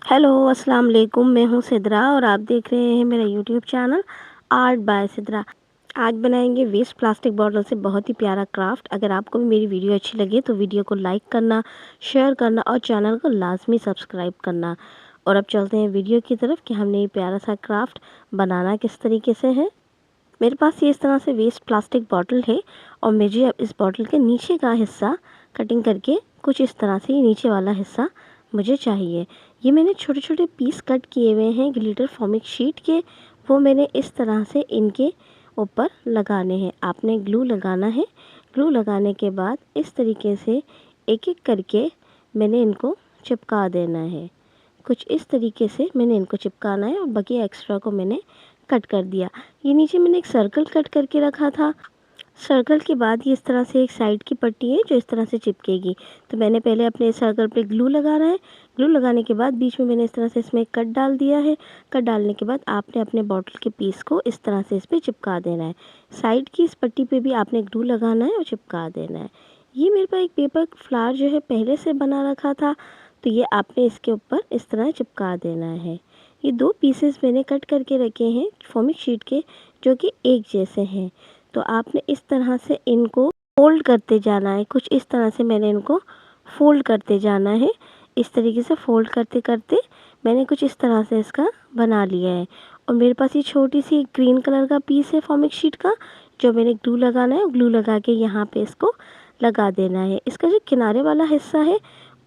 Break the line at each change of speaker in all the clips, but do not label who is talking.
Hello अस्सलाम वालेकुम। मैं हूँ सिद्रा और आप देख रहे हैं मेरा YouTube channel art bye Sidra. आज बनाएंगे वेस्ट प्लास्टिक बॉटल से बहुत ही प्यारा क्राफ्ट। अगर आपको भी मेरी वीडियो अच्छी लगे तो वीडियो को लाइक करना, शेयर करना और चैनल को लाजमी सब्सक्राइब करना। और अब चलते हैं वीडियो की तरफ कि हमने ये प्यारा सा क्राफ्ट बनाना किस तरीके से है। मेरे पास ये इस तरह से वेस्ट प्लास्टिक बॉटल है और मुझे अब इस बॉटल के नीचे का हिस्सा कटिंग करके कुछ इस तरह से ये नीचे वाला हिस्सा मुझे चाहिए। ये मैंने छोटे छोटे पीस कट किए हुए हैं ग्लिटर फॉर्मिक शीट के, वो मैंने इस तरह से इनके ऊपर लगाने हैं। आपने ग्लू लगाना है। ग्लू लगाने के बाद इस तरीके से एक एक करके मैंने इनको चिपका देना है। कुछ इस तरीके से मैंने इनको चिपकाना है और बाकी एक्स्ट्रा को मैंने कट कर दिया। ये नीचे मैंने एक सर्कल कट करके रखा था। सर्कल के बाद ये इस तरह से एक साइड की पट्टी है जो इस तरह से चिपकेगी। तो मैंने पहले अपने सर्कल पे ग्लू लगाना है। ग्लू लगाने के बाद बीच में मैंने इस तरह से इसमें कट डाल दिया है। कट डालने के बाद आपने अपने बॉटल के पीस को इस तरह से इस पर चिपका देना है। साइड की इस पट्टी पे भी आपने ग्लू लगाना है और चिपका देना है। ये मेरे पास एक पेपर फ्लावर जो है पहले से बना रखा था, तो ये आपने इसके ऊपर इस तरह चिपका देना है। ये दो पीसेस मैंने कट करके रखे हैं फॉर्मिक शीट के, जो कि एक जैसे हैं। तो आपने इस तरह से इनको फोल्ड करते जाना है। कुछ इस तरह से मैंने इनको फोल्ड करते जाना है। इस तरीके से फोल्ड करते करते मैंने कुछ इस तरह से इसका बना लिया है। और मेरे पास ये छोटी सी ग्रीन कलर का पीस है फॉर्मिक शीट का, जो मैंने ग्लू लगाना है। ग्लू लगा के यहाँ पे इसको लगा देना है। इसका जो किनारे वाला हिस्सा है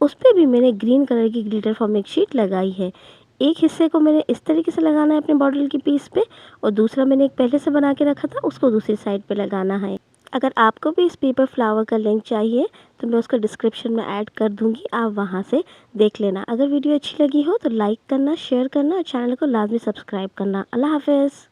उस पर भी मैंने ग्रीन कलर की ग्लिटर फॉर्मिक शीट लगाई है। एक हिस्से को मैंने इस तरीके से लगाना है अपने बॉटल की पीस पे, और दूसरा मैंने एक पहले से बना के रखा था उसको दूसरी साइड पे लगाना है। अगर आपको भी इस पेपर फ्लावर का लिंक चाहिए तो मैं उसको डिस्क्रिप्शन में ऐड कर दूंगी, आप वहां से देख लेना। अगर वीडियो अच्छी लगी हो तो लाइक करना, शेयर करना और चैनल को लाजमी सब्सक्राइब करना। अल्लाह हाफिज़।